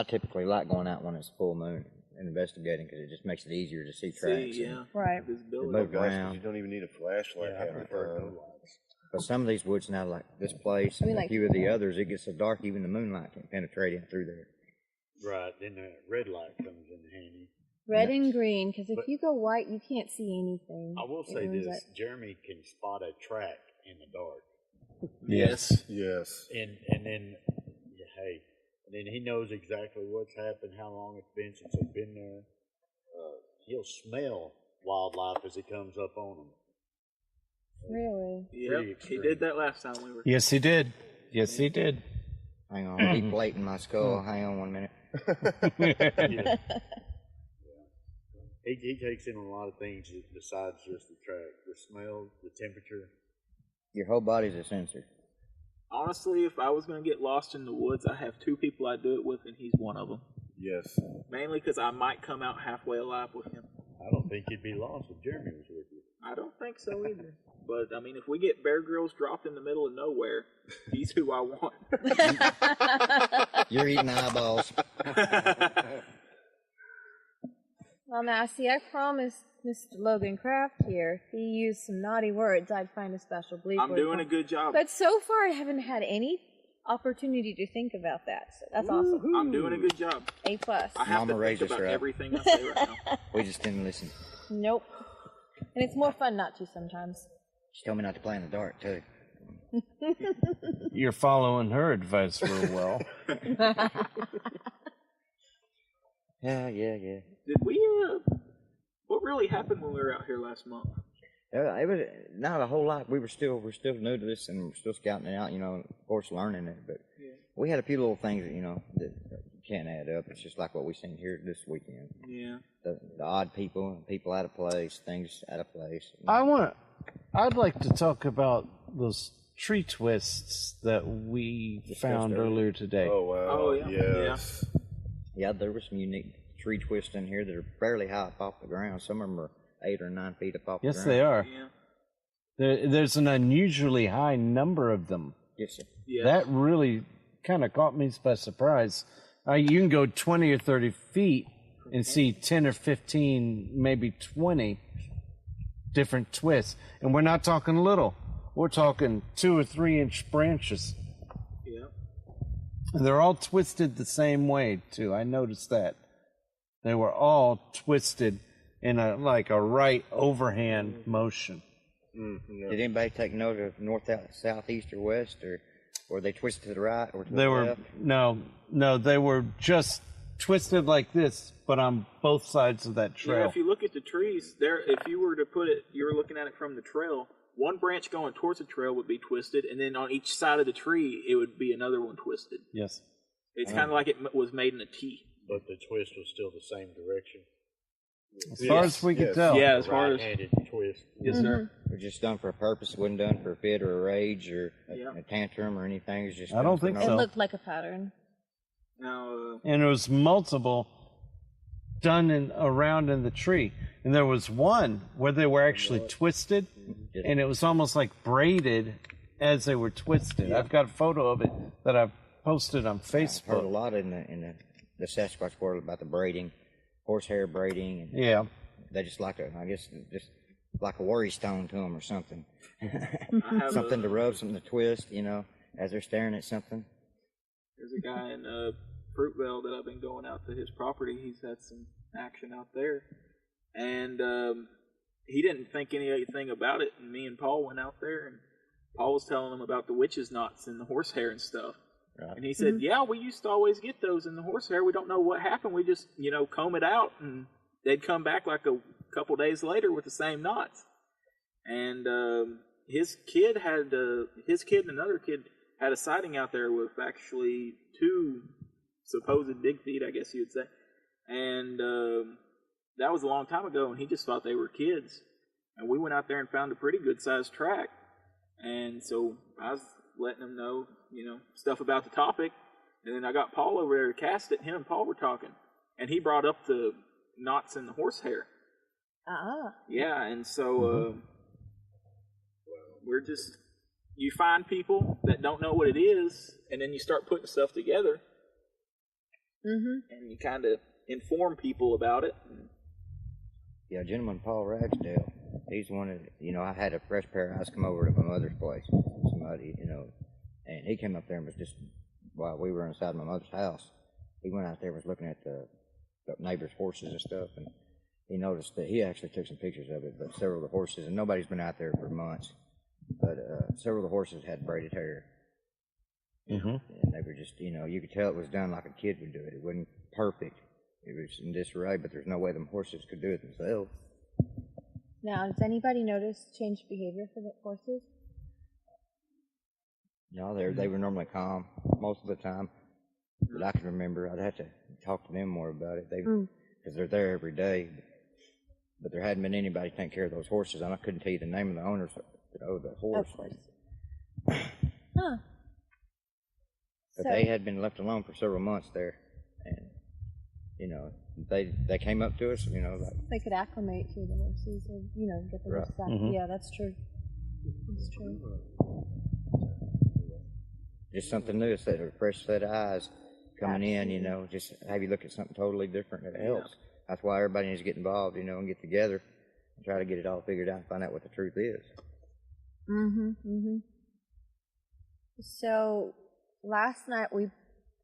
typically like going out when it's full moon and investigating because it just makes it easier to see tracks. Yeah, Right. visibility. Move Gosh, around. you don't even need a flashlight half the time. But some of these woods now, like this place and a few of the others, it gets so dark even the moonlight can penetrate in through there. Right, then the red light comes in handy. Red and green, because if you go white, you can't see anything. I will It say ruins this: it. Jeremy can spot a track in the dark, Yes. Yes. and then hey, and then he knows exactly what's happened, how long it's been since they've been there. He'll smell wildlife as it comes up on him. Really? Yep, he did that last time we were. Yes, he did. Yes, he did. Hang on, I'm deflating my skull. Hang on 1 minute. Yeah. He takes in a lot of things besides just the track, the smell, the temperature. Your whole body's a sensor. Honestly, if I was going to get lost in the woods, I have 2 people I do it with, and he's one of them. Yes. Mainly because I might come out halfway alive with him. I don't think you'd be lost if Jeremy was with you. I don't think so either. But, I mean, if we get Bear Grylls dropped in the middle of nowhere, he's who I want. You're eating eyeballs. Well, now, see, I promised Mr. Logan Craft here, if he used some naughty words, I'd find a special bleep I'm word doing for a him. good job. But so far, I haven't had any opportunity to think about that. So that's awesome. I'm doing a good job. A+. I have Mama to think raised us about right. everything I say right now. We just didn't listen. Nope. And it's more fun not to sometimes. She told me not to play in the dark, too. You're following her advice real well. Yeah. Did we, what really happened when we were out here last month? It was not a whole lot. We're still new to this, and we're still scouting it out. You know, of course, learning it. But we had a few little things that that can't add up. It's just like what we seen here this weekend. Yeah. The odd people out of place, things out of place. I'd like to talk about those tree twists that we found earlier today. Oh, wow. Oh, yeah. Yes. Yeah, there were some unique tree twists in here that are fairly high up off the ground. Some of them are 8 or 9 feet up off the ground. Yes, they are. Yeah. There's an unusually high number of them. Yes, sir. Yeah. That really kind of caught me by surprise. You can go 20 or 30 feet and see 10 or 15, maybe 20 different twists. And we're not talking little. We're talking 2 or 3 inch branches. Yeah. And they're all twisted the same way, too. I noticed that. They were all twisted in a right overhand motion. Did anybody take note of north, south, east, or west, or were they twisted to the right or to They the were left? no, they were just twisted like this, but on both sides of that trail. Yeah, if you look at the trees, if you were to put it, you're looking at it from the trail, one branch going towards the trail would be twisted, and then on each side of the tree, it would be another one twisted. Yes. It's kind of like it was made in a T. But the twist was still the same direction. As far as we could tell. Yeah, as far as... Right-handed twist. Yes, sir. It was just done for a purpose. It wasn't done for a fit or a rage or Yeah. a tantrum or anything. It was just I don't think It so. looked like a pattern. Now, And it was multiple done around in the tree. And there was one where they were actually twisted, and it was almost like braided as they were twisted. I've got a photo of it that I've posted on I've heard a Facebook. lot in the Sasquatch world about the braiding, horsehair braiding, and Yeah. they just like just like a worry stone to them or something. have Something to rub, something to twist, as they're staring at something. there's a guy in Fruitvale that I've been going out to his property. He's had some action out there. And he didn't think anything about it. And me and Paul went out there, and Paul was telling him about the witches' knots and the horsehair and stuff. Right. And he said, yeah, we used to always get those in the horsehair. We don't know what happened. We just, comb it out, and they'd come back like a couple days later with the same knots. And his kid and another kid had a sighting out there with actually 2 supposed Bigfeet, I guess you would say. And that was a long time ago, and he just thought they were kids. And we went out there and found a pretty good-sized track. And so I was letting them know, stuff about the topic. And then I got Paul over there to cast it. Him and Paul were talking. And he brought up the knots in the horsehair. Yeah, and so we're just, you find people that don't know what it is, and then you start putting stuff together. And you kind of inform people about it. Yeah, gentleman Paul Ragsdale, he's one of, I had a fresh pair of eyes come over to my mother's place, somebody, and he came up there and was just, while we were inside my mother's house, he went out there and was looking at the neighbor's horses and stuff, and he noticed that he actually took some pictures of it, but several of the horses, and nobody's been out there for months, but several of the horses had braided hair. And they were just, you could tell it was done like a kid would do it. It wasn't perfect. It was in disarray, but there's no way them horses could do it themselves. Now, does anybody notice changed behavior for the horses? No, they were normally calm most of the time. But I can remember, I'd have to talk to them more about it. Because they're there every day. But there hadn't been anybody taking care of those horses, and I couldn't tell you the name of the owners of the horse. Of course. But they had been left alone for several months there, and they came up to us, like, they could acclimate to the horses, or get the horses out. Yeah, that's true. That's true. Just something new, a fresh set of eyes coming in, just have you look at something totally different. It helps. That's why everybody needs to get involved, and get together and try to get it all figured out and find out what the truth is. So last night we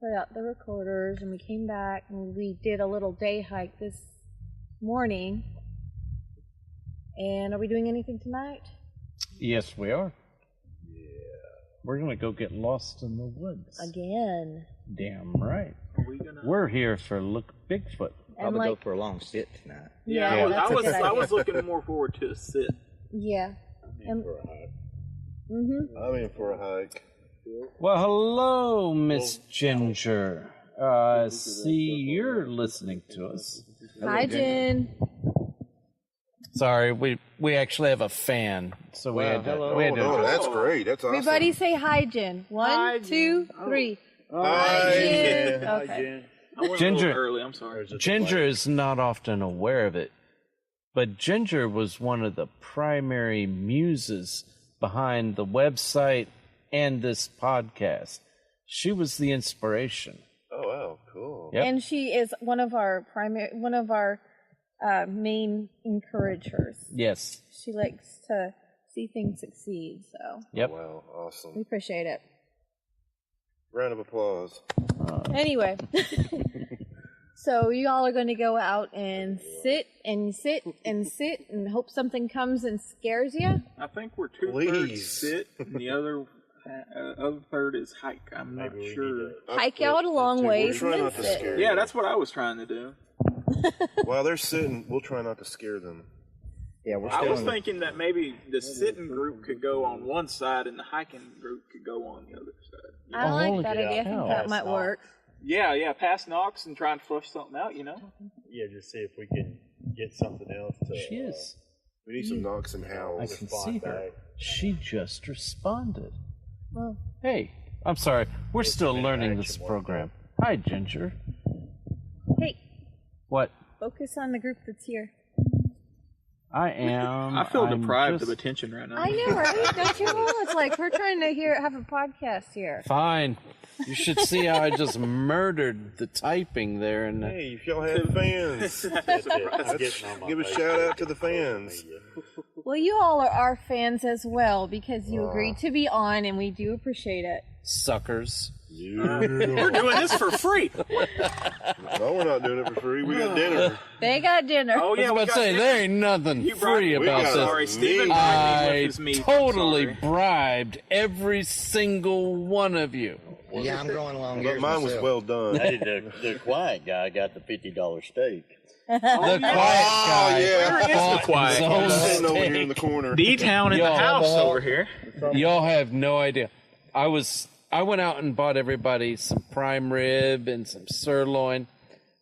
put out the recorders and we came back and we did a little day hike this morning. And are we doing anything tonight? Yes, we are. We're going to go get lost in the woods. Again. Damn right. We're here for Look Bigfoot. Probably go for a long sit tonight. Yeah, I was looking more forward to a sit. Yeah. I'm in for a hike. I'm in for a hike. Well, hello, Miss Ginger. See, you're listening to us. Hi, Jen. Sorry, we actually have a fan, so we had to. That's great. That's awesome. Everybody say hi, Jen. One, two, three. Hi, Jen. Hi, Okay. Jen. I went a little early, I'm sorry. Ginger is not often aware of it, but Ginger was one of the primary muses behind the website and this podcast. She was the inspiration. Oh, wow, cool. Yep. And she is one of our main encouragers. Yes. She likes to see things succeed, so. Yep. Oh, wow, awesome. We appreciate it. Round of applause. Anyway, so you all are going to go out and sit and sit and sit and hope something comes and scares you? I think we're 2/3 sit, and the other third is hike. I'm not sure. Hike out a long ways We'll try and not then to sit. scare Yeah, them. that's what I was trying to do. While they're sitting, we'll try not to scare them. Yeah, we're I still was thinking that maybe the sitting group could go on one side and the hiking group could go on the other side. I like that idea. I think that might work. Yeah, pass Knox and try and flush something out, Yeah, just see if we can get something else to. She is. We need some knocks and I howls. can see her. She just responded. Well, Hey, I'm sorry. We're still some learning this interaction program. Hi, Ginger. hey, What? focus on the group that's here. I am. I feel I'm deprived just- of attention right now. I know, right? Don't you know? It's like we're trying to have a podcast here. Fine. You should see how I just murdered the typing there. And Hey, if y'all have fans, give a shout out to the fans. Well, you all are our fans as well because you agreed to be on, and we do appreciate it. suckers. We're doing this for free. No, we're not doing it for free. We got dinner. They got dinner. Oh I yeah, was about to say there ain't nothing free about got this. Sorry, Stephen. I Me. totally Sorry. bribed every single one of you. Yeah, I'm going along But here. mine was well done. Hey, the quiet guy got the $50 steak. The quiet guy. yeah. Where is the bought quiet his guy? own Sitting over here in steak. the corner. D-Town in the Yo, house over here. Y'all have no idea. I went out and bought everybody some prime rib and some sirloin.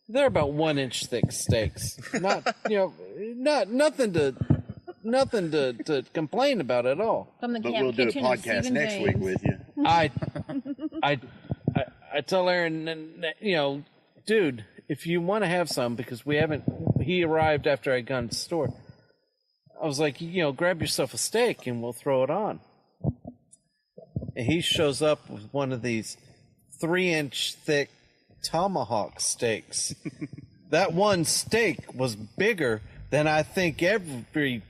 They're about 1 inch thick steaks. Not nothing to nothing to complain about at all. From the But camp we'll do a kitchen of podcast Stephen next James. week with you. I tell Aaron, dude, if you want to have some, because he arrived after I got to the store. I was like, grab yourself a steak and we'll throw it on. And he shows up with one of these 3-inch thick tomahawk steaks. That one steak was bigger than I think everything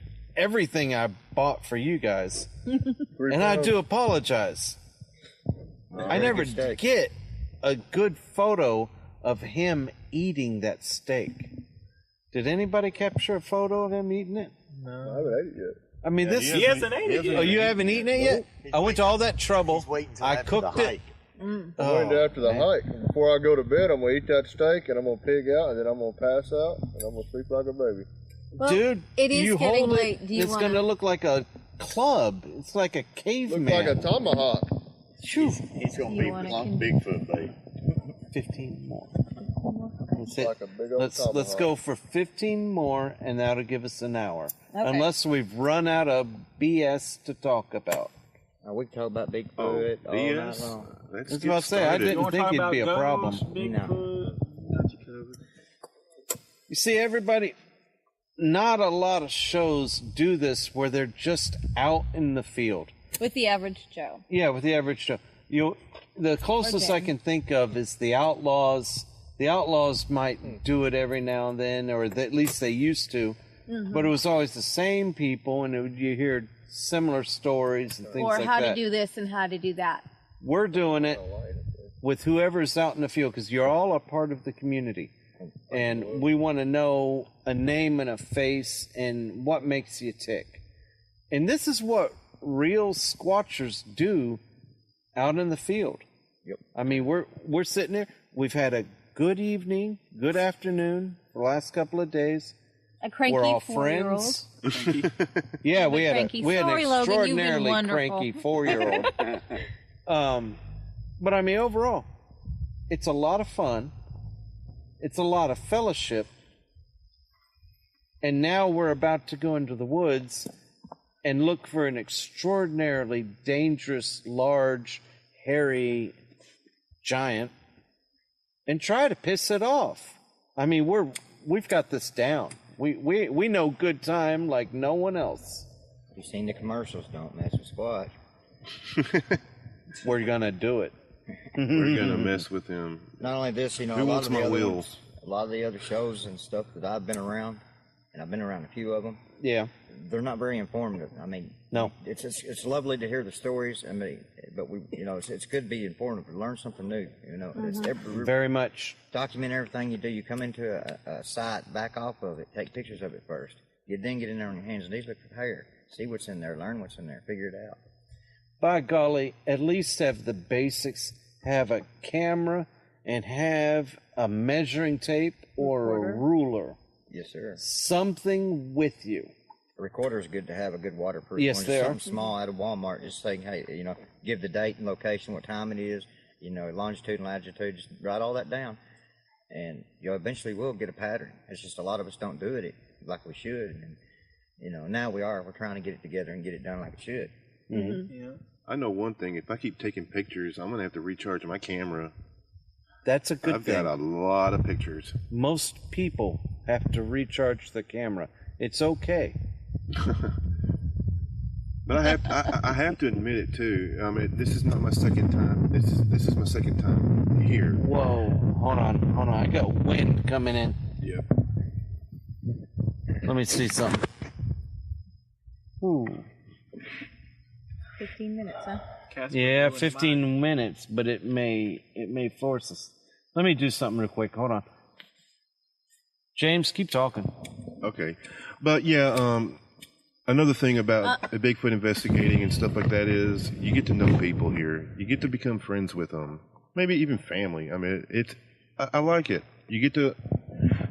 I bought for you guys. And I do apologize. I never get a good photo of him eating that steak. Did anybody capture a photo of him eating it? No. I haven't ate it yet. I mean, he hasn't ate it yet. Oh, you haven't eaten it yet? I went to all that trouble. I cooked it. I'm going after the hike. Before I go to bed, I'm going to eat that steak, and I'm going to pig out, and then I'm going to pass out, and I'm going to sleep like a baby. Well, dude, it is you getting hold late. it, Do you it's wanna... going to look like a club. It's like a caveman. Looks like a tomahawk. He's going to be on Bigfoot bait. 15 more. That's Like a big old let's tomahawk. go for 15 more, and that'll give us an hour. Okay. Unless we've run out of BS to talk about. We can talk about Bigfoot all night long. I was about to say, I didn't think it'd be a problem. You see, everybody, not a lot of shows do this where they're just out in the field. With the average Joe. Yeah, with the average Joe. The closest I can think of is the Outlaws. The Outlaws might do it every now and then, or at least they used to. Mm-hmm. But it was always the same people, and you hear similar stories and things or like how that. to do this and how to do that. We're doing it with whoever's out in the field, because you're all a part of the community. And we want to know a name and a face and what makes you tick. And this is what real squatchers do out in the field. Yep. I mean, we're sitting there. We've had a good evening, good afternoon the last couple of days. A cranky We're all 4-year-old. friends. Yeah, we had an Sorry, Logan, you've been extraordinarily wonderful. cranky 4-year-old. But I mean, overall, it's a lot of fun. It's a lot of fellowship. And now we're about to go into the woods and look for an extraordinarily dangerous, large, hairy giant and try to piss it off. I mean, we've got this down. We know good time like no one else. You've seen the commercials, don't mess with Squatch. We're gonna do it. We're gonna mess with him. Not only this, Who a lot wants of the my other wheels? ones, a lot of the other shows and stuff that I've been around, and I've been around a few of them. Yeah. They're not very informative. I mean, no. It's lovely to hear the stories. I mean, but it's good to be informative, to learn something new. It's very much. Document everything you do. You come into a site, back off of it, take pictures of it first. You then get in there on your hands and knees, look for hair, see what's in there, learn what's in there, figure it out. By golly, at least have the basics. Have a camera and have a measuring tape or a ruler. Yes, sir. Something with you. A recorder is good to have, a good waterproof yes, one. They Something are. small out of Walmart, just saying, hey, give the date and location, what time it is, longitude and latitude, just write all that down. And you eventually will get a pattern. It's just a lot of us don't do it like we should. And, now we're trying to get it together and get it done like it should. Mm-hmm. Yeah. I know one thing. If I keep taking pictures, I'm going to have to recharge my camera. That's a good thing. I've got a lot of pictures. Most people have to recharge the camera. It's okay. But I have to admit it too. I mean, this is not my second time. This is my second time here. Whoa! Hold on. I got wind coming in. Yep. Let me see something. Ooh. 15 minutes, huh? Yeah, 15 minutes, but it may force us. Let me do something real quick. Hold on. James, keep talking. Okay. But yeah, another thing about Bigfoot investigating and stuff like that is you get to know people here. You get to become friends with them. Maybe even family. I mean, I like it. You get to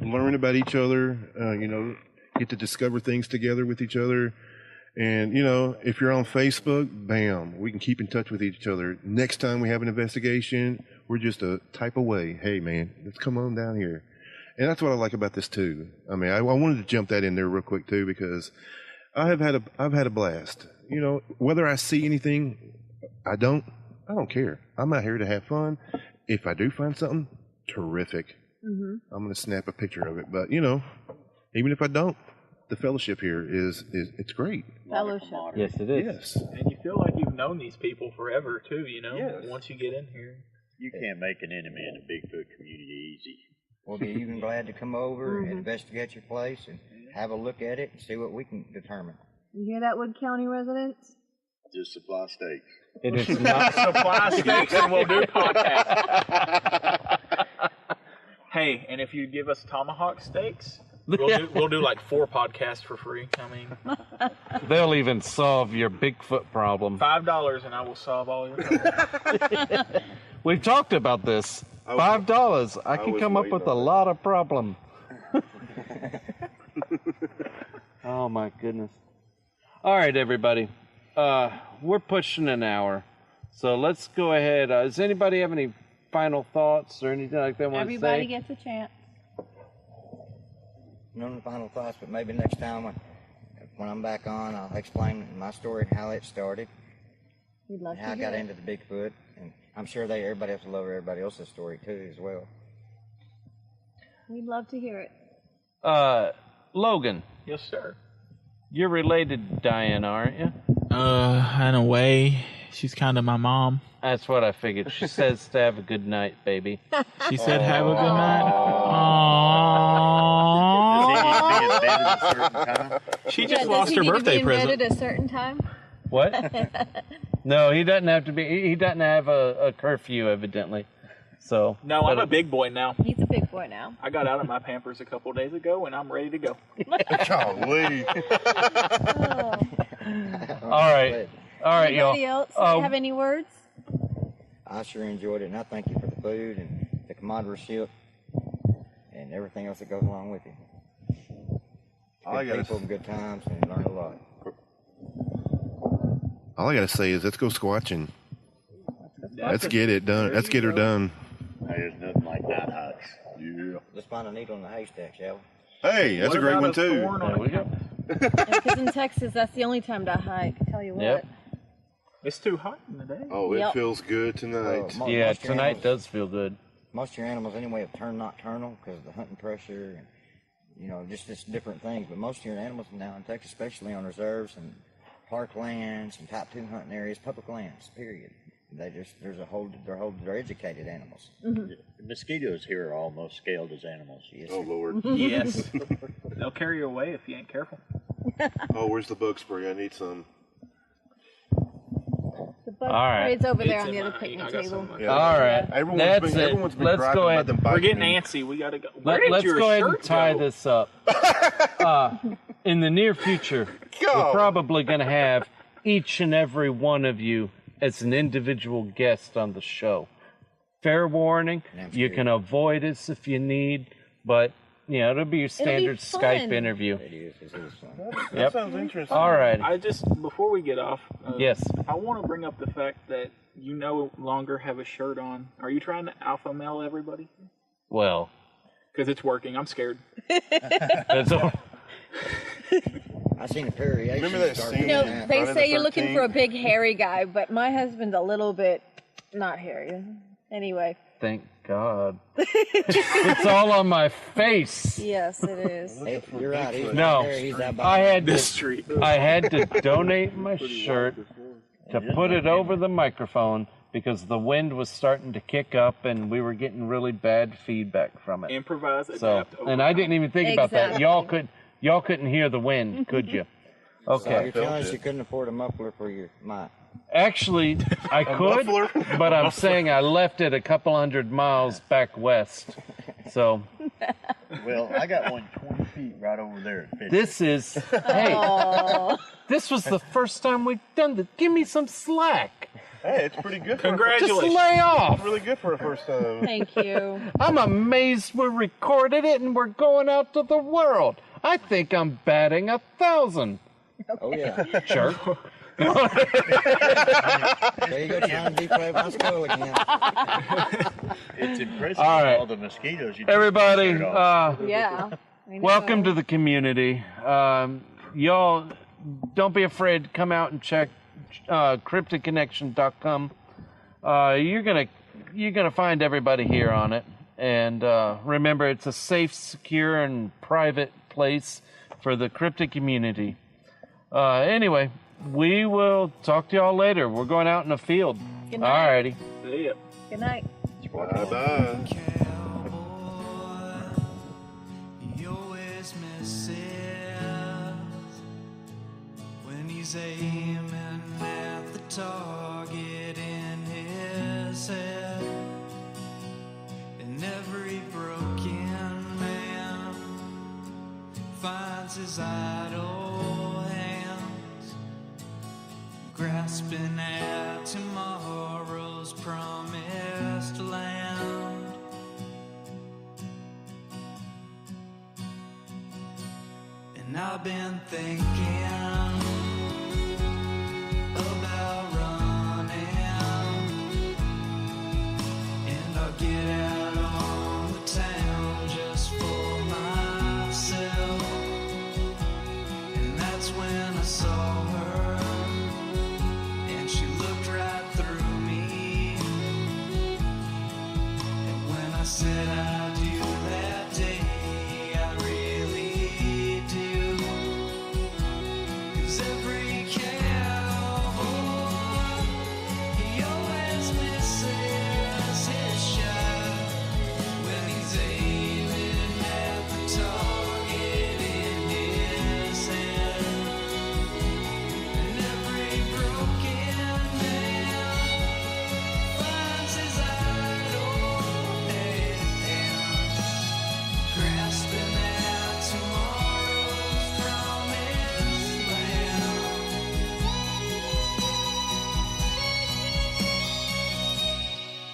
learn about each other, get to discover things together with each other. And, if you're on Facebook, bam, we can keep in touch with each other. Next time we have an investigation, we're just a type away. Hey, man, let's come on down here. And that's what I like about this, too. I mean, I wanted to jump that in there real quick, too, because I've had a blast. You know, whether I see anything, I don't care. I'm out here to have fun. If I do find something, terrific. I'm going to snap a picture of it. But, you know, even if I don't, the fellowship here it's great. Fellowship. Yes, it is. Yes. And you feel like you've known these people forever, too, you know, Yes. once you get in here. You can't make an enemy in the Bigfoot community easy. We'll be even glad to come over and investigate your place and have a look at it and see what we can determine. You hear that, Wood County residents? Just supply steaks. It is not. Supply steaks and we'll do podcasts. Hey, and if you give us tomahawk steaks, we'll do like 4 podcasts for free. I mean, They'll even solve your Bigfoot problem. $5 and I will solve all your problems. We've talked about this. $5. I can come up with a lot of problem. Oh my goodness. All right, everybody. We're pushing an hour. So let's go ahead. Does anybody have any final thoughts or anything like that want to say? Everybody gets a chance. No final thoughts, but maybe next time when I'm back on, I'll explain my story, how it started, We'd love how I to got hear into the Bigfoot, and I'm sure everybody else will love everybody else's story too as well. We'd love to hear it. Logan, Yes, sir. you're related to Diana, aren't you? In a way, she's kind of my mom. That's what I figured. She says to have a good night, baby. She said, "Have a good night." Does he need to be in bed at a certain time? She just lost her birthday present. At a certain time? What? No, he doesn't have to be. He doesn't have a curfew, evidently. So. No, I'm a big boy now. He's a big boy now. I got out of my Pampers a couple days ago, and I'm ready to go. Golly. All right. All right, Anybody y'all. else have any words? I sure enjoyed it, and I thank you for the food and the camaraderie and everything else that goes along with it. Good people and good times, and learn a lot. All I got to say is let's go squatching. Let's get it done. Let's get her done. There's nothing like night hikes. Yeah. Let's find a needle in the haystack, shall we? Hey, that's a great one too. There we go. Because in Texas, that's the only time to hike. I tell you what. Yep. It's too hot in the day. Oh, it Yep. feels good tonight. Yeah, Most of your tonight animals- does feel good. Most of your animals, anyway, have turned nocturnal because of the hunting pressure and, you know, just different things. But most of your animals now in Texas, especially on reserves and parklands and type 2 hunting areas, public lands, period. They're educated animals. The mosquitoes here are almost scaled as animals. Yes, Oh, sir. Lord. Yes. They'll carry you away if you ain't careful. Oh, where's the bug spray? I need some. The bug All right. spray's over there It's on the in other my- picnic I got table. some. Yeah. All right. That's it. Everyone's been Let's griping go about ahead. them We're biting getting me. antsy. We gotta go. Where did Let's your go ahead and shirts tie go? this up. In the near future, we're probably going to have each and every one of you as an individual guest on the show. Fair warning, you can avoid us if you need, but you know it'll be your standard fun. Skype interview. It is fun. Yep. Sounds interesting. All right. I just, before we get off, Yes. I want to bring up the fact that you no longer have a shirt on. Are you trying to alpha male everybody? Well, Because it's working. I'm scared. that's all. I seen a variation. Remember that starting scene? No, in that. they Friday the say you're looking 13th? for a big hairy guy, but my husband's a little bit not hairy. Anyway, Thank God. It's all on my face. yes, it is. Hey, you're right. He's No, not there. He's out by I had This to. street. I had to donate my shirt to put it over the microphone because the wind was starting to kick up and we were getting really bad feedback from it. Improvise, So, adapt, and I didn't even think about that. Y'all couldn't hear the wind, could you? So Okay. you're telling us you couldn't afford a muffler for your mic. Actually, I could, but I'm saying I left it a couple 100 miles back west. So Well, I got one 20 feet right over there. this is, hey, this was the first time we've done this. Give me some slack. Hey, it's pretty good. Congratulations. Just lay off. Really good for a first time. Thank you. I'm amazed we recorded it and we're going out to the world. I think I'm batting 1,000. Oh, yeah. Jerk. There you go, trying to deflate my skull again. It's impressive All right. all the mosquitoes. You Everybody, took the shirt off. Yeah. I know. welcome to the community. Y'all don't be afraid. Come out and check cryptidconnection.com. You're gonna find everybody here on it. And remember, it's a safe, secure, and private place for the cryptid community. Anyway, we will talk to y'all later. We're going out in the field. Good night. Alrighty. See ya. Good night. Bye-bye. He always misses when he's aiming at the target in his head. And every broken man finds his idle hands grasping at tomorrow's promised land. And I've been thinking about running, and I'll get out on the town just for myself. And that's when I saw her, and she looked right through me. And when I said I do that day, I really do. 'Cause every cowboy, he always misses his shot when he's aiming at the target in his head. And every broken man finds his idle hands grasping at tomorrow's promised land.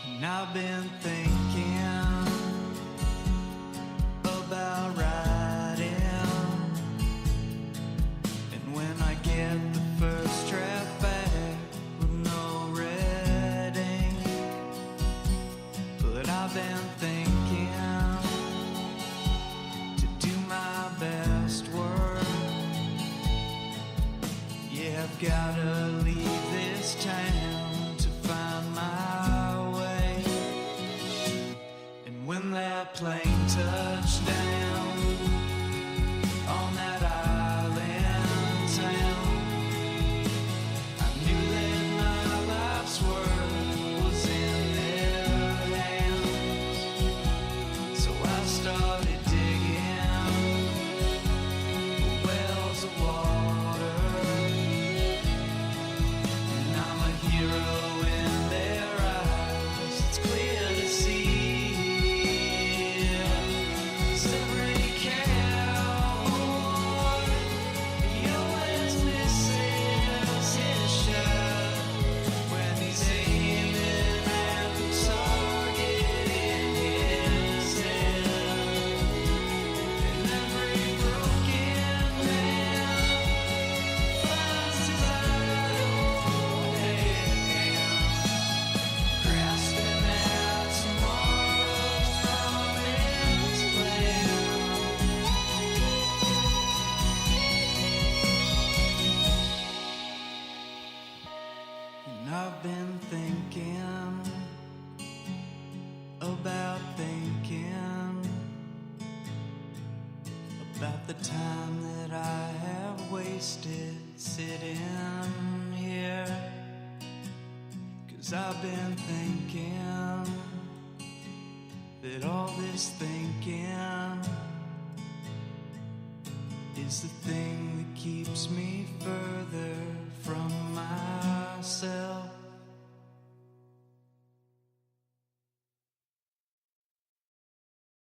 And I've been thinking about riding, and when I get the first draft back with no red ink, but I've been thinking to do my best work. Yeah, I've gotta leave this town to find my way. And when that plane touched down on that island town, I knew that my life's work was in their hands. So I started digging wells of water, and I'm a hero in their eyes. It's clear to see. 'Cause every cowboy, he always misses his shot when he's aiming at the target in his head. And every broken man finds his idle hands grasping at tomorrow's promised land. And I've been thinking about the time that I have wasted sitting here. 'Cause I've been thinking that all this thinking is the thing that keeps me further from myself.